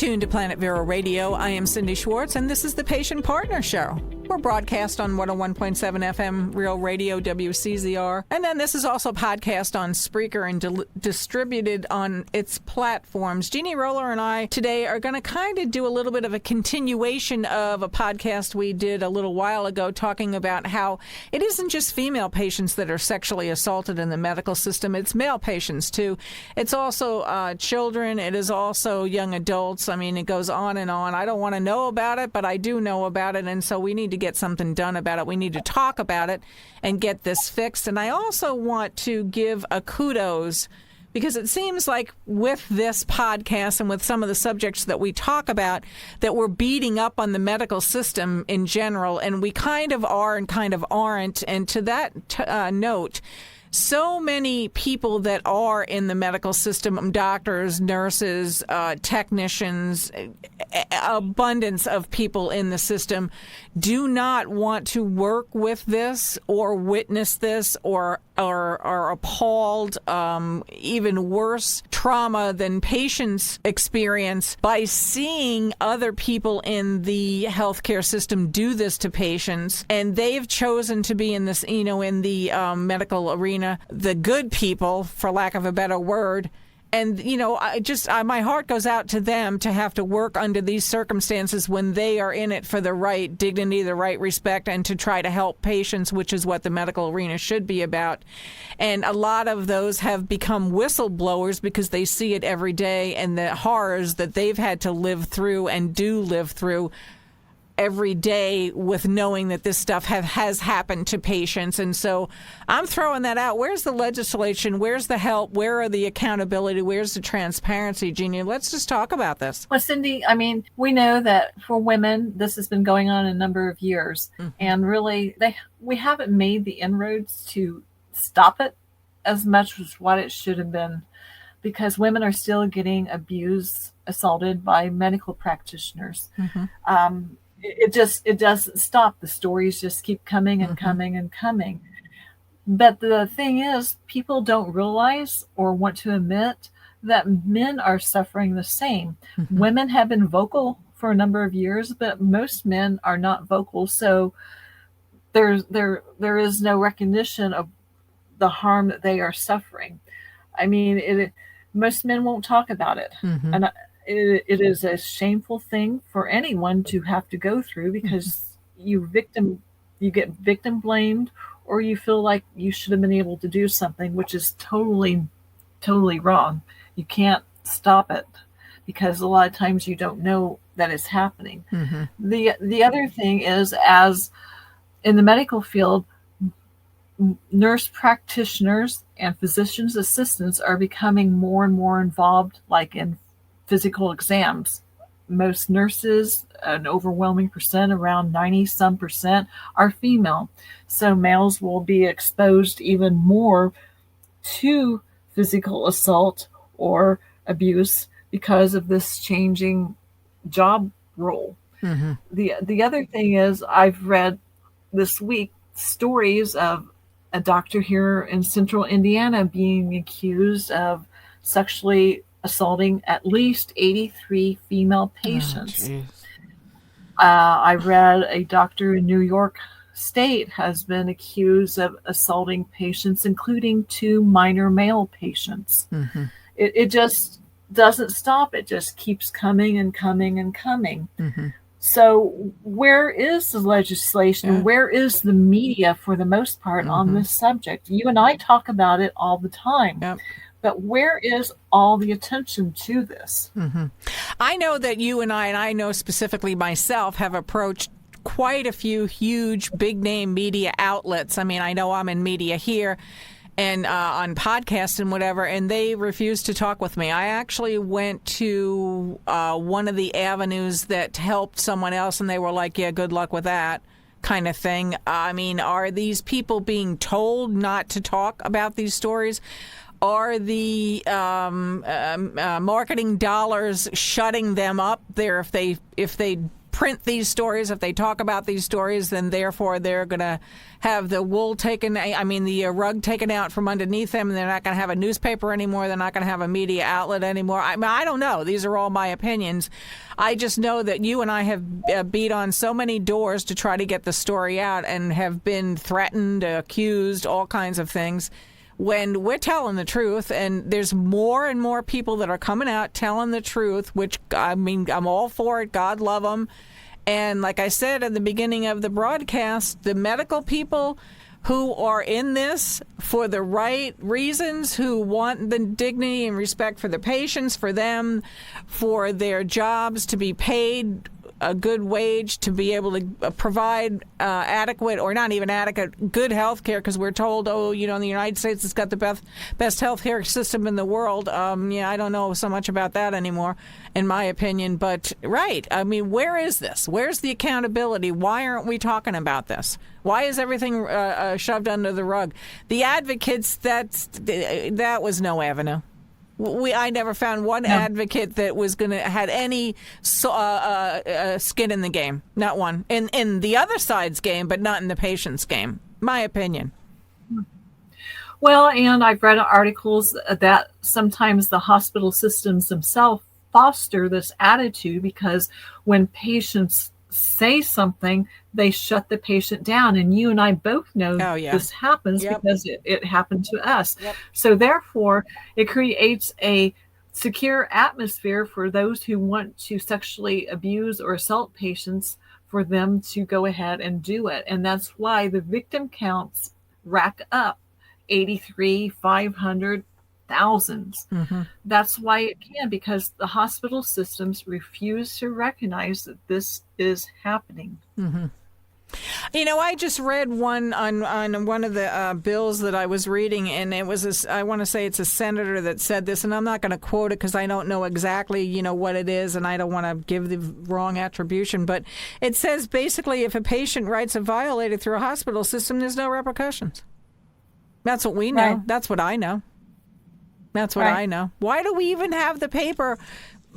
tuned to Planet Vero Radio. I am Cindy Schwartz, and this is the Patient Partner Show. We're broadcast on 101.7 FM Real Radio WCZR. And then this is also podcast on Spreaker and distributed on its platforms. Jeannie Roller and I today are going to kind of do a little bit of a continuation of a podcast we did a little while ago, talking about how it isn't just female patients that are sexually assaulted in the medical system. It's male patients, too. It's also children. It is also young adults. I mean, it goes on and on. I don't want to know about it, but I do know about it. And so we need to get something done about it. We need to talk about it and get this fixed. And I also want to give a kudos, because it seems like with this podcast and with some of the subjects that we talk about, that we're beating up on the medical system in general, and we kind of are and kind of aren't. And to that note, so many people that are in the medical system, doctors, nurses, technicians, abundance of people in the system, do not want to work with this or witness this or are appalled, even worse trauma than patients experience by seeing other people in the healthcare system do this to patients. And they've chosen to be in this, in the medical arena, the good people, for lack of a better word. And, my heart goes out to them to have to work under these circumstances when they are in it for the right dignity, the right respect, and to try to help patients, which is what the medical arena should be about. And a lot of those have become whistleblowers because they see it every day, and the horrors that they've had to live through and do live through every day with knowing that this stuff has happened to patients. And so I'm throwing that out. Where's the legislation? Where's the help? Where are the accountability? Where's the transparency, Jeannie? Let's just talk about this. Well, Cindy, we know that for women, this has been going on a number of years. Mm-hmm. And really, we haven't made the inroads to stop it as much as what it should have been, because women are still getting abused, assaulted by medical practitioners. Mm-hmm. It doesn't stop. The stories just keep coming and coming and coming. But the thing is, people don't realize or want to admit that men are suffering the same. Mm-hmm. Women have been vocal for a number of years, but most men are not vocal. So there is no recognition of the harm that they are suffering. Most men won't talk about it. Mm-hmm. And it is a shameful thing for anyone to have to go through, because you get victim blamed, or you feel like you should have been able to do something, which is totally, totally wrong. You can't stop it because a lot of times you don't know that it's happening. Mm-hmm. The other thing is, as in the medical field, nurse practitioners and physician's assistants are becoming more and more involved, like in physical exams. Most nurses, an overwhelming percent, around 90% are female. So males will be exposed even more to physical assault or abuse because of this changing job role. Mm-hmm. The other thing is, I've read this week stories of a doctor here in central Indiana being accused of sexually assaulting at least 83 female patients. I read a doctor in New York State has been accused of assaulting patients, including 2 minor male patients. Mm-hmm. It just doesn't stop. It just keeps coming and coming and coming. Mm-hmm. So where is the legislation? Yeah. Where is the media, for the most part, on this subject? You and I talk about it all the time. Yep. But where is all the attention to this? Mm-hmm. I know that you and I know specifically myself, have approached quite a few huge, big-name media outlets. I know I'm in media here and on podcasts and whatever, and they refused to talk with me. I actually went to one of the avenues that helped someone else, and they were like, yeah, good luck with that kind of thing. Are these people being told not to talk about these stories? Are the marketing dollars shutting them up there if they print these stories, if they talk about these stories, then therefore they're going to have the wool taken, the rug taken out from underneath them, and they're not going to have a newspaper anymore. They're not going to have a media outlet anymore. I don't know. These are all my opinions. I just know that you and I have beat on so many doors to try to get the story out and have been threatened, accused, all kinds of things. When we're telling the truth, and there's more and more people that are coming out telling the truth, which, I'm all for it. God love them. And like I said at the beginning of the broadcast, the medical people who are in this for the right reasons, who want the dignity and respect for the patients, for them, for their jobs to be paid a good wage, to be able to provide adequate, or not even adequate, good health care, because we're told, in the United States it's got the best health care system in the world. I don't know so much about that anymore, in my opinion. But, right, where is this? Where's the accountability? Why aren't we talking about this? Why is everything shoved under the rug? The advocates, that was no avenue. I never found one advocate that was had any skin in the game. Not one. In the other side's game, but not in the patient's game. My opinion. Well, and I've read articles that sometimes the hospital systems themselves foster this attitude, because when patients say something, they shut the patient down. And you and I both know this happens because it happened to us. Yep. So therefore, it creates a secure atmosphere for those who want to sexually abuse or assault patients, for them to go ahead and do it. And that's why the victim counts rack up 83, 500, thousands. Mm-hmm. That's why it can, because the hospital systems refuse to recognize that this is happening. Mm-hmm. I just read one on one of the bills that I was reading, and it was I want to say it's a senator that said this, and I'm not going to quote it because I don't know exactly, what it is, and I don't want to give the wrong attribution, but it says basically if a patient rights are violated through a hospital system, there's no repercussions. That's what we know. Right. That's what I know. That's what I know. Why do we even have the paper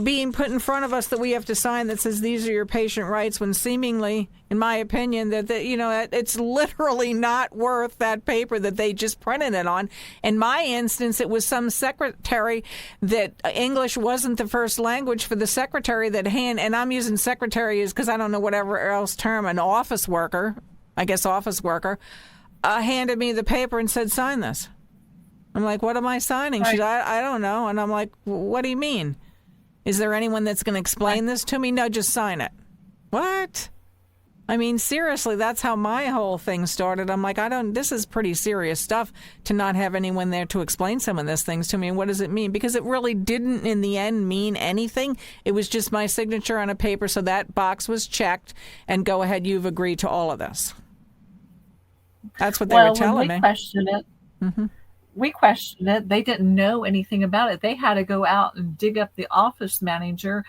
being put in front of us that we have to sign that says these are your patient rights, when seemingly, in my opinion, that it's literally not worth that paper that they just printed it on? In my instance, it was some secretary that English wasn't the first language for the secretary and I'm using secretary is because I don't know whatever else term, an office worker, handed me the paper and said, sign this. I'm like, what am I signing? Right. I don't know. And I'm like, what do you mean? Is there anyone that's going to explain this to me? No, just sign it. What? Seriously, that's how my whole thing started. I'm like, this is pretty serious stuff to not have anyone there to explain some of these things to me. And what does it mean? Because it really didn't in the end mean anything. It was just my signature on a paper. So that box was checked and go ahead. You've agreed to all of this. That's what they were telling me. We questioned it. Mm-hmm. We questioned it. They didn't know anything about it. They had to go out and dig up the office manager.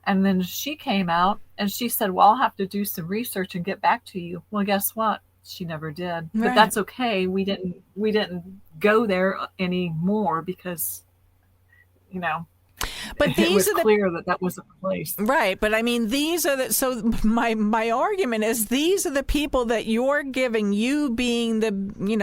And then she came out and she said, well, I'll have to do some research and get back to you. Well, guess what? She never did. Right. But that's okay. We didn't go there anymore because, but these it was clear that was a place. Right. But these are so my argument is these are the people that you're giving, you being the,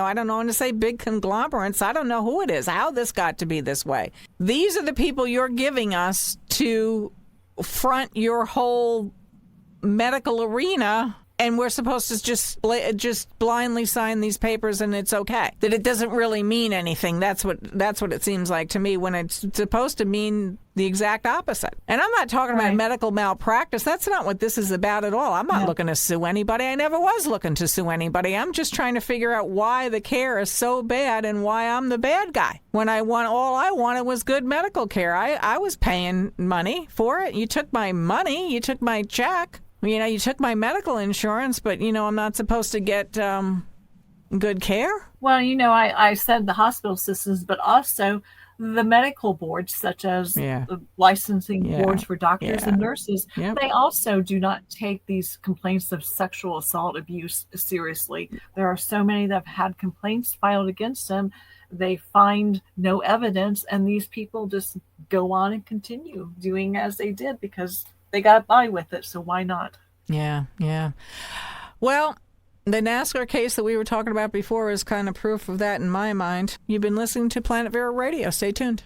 I don't want to say big conglomerates. I don't know who it is, how this got to be this way. These are the people you're giving us to front your whole medical arena. And we're supposed to just blindly sign these papers and it's okay. That it doesn't really mean anything. That's what it seems like to me, when it's supposed to mean the exact opposite. And I'm not talking about medical malpractice. That's not what this is about at all. I'm not looking to sue anybody. I never was looking to sue anybody. I'm just trying to figure out why the care is so bad and why I'm the bad guy. When all I wanted was good medical care. I was paying money for it. You took my money. You took my check. You took my medical insurance, but, I'm not supposed to get good care? Well, I said the hospital systems, but also the medical boards, such as the licensing boards for doctors and nurses, they also do not take these complaints of sexual assault abuse seriously. There are so many that have had complaints filed against them. They find no evidence, and these people just go on and continue doing as they did because they got by with it, so why not? Yeah, yeah. Well, the NASCAR case that we were talking about before is kind of proof of that in my mind. You've been listening to Planet Vero Radio. Stay tuned.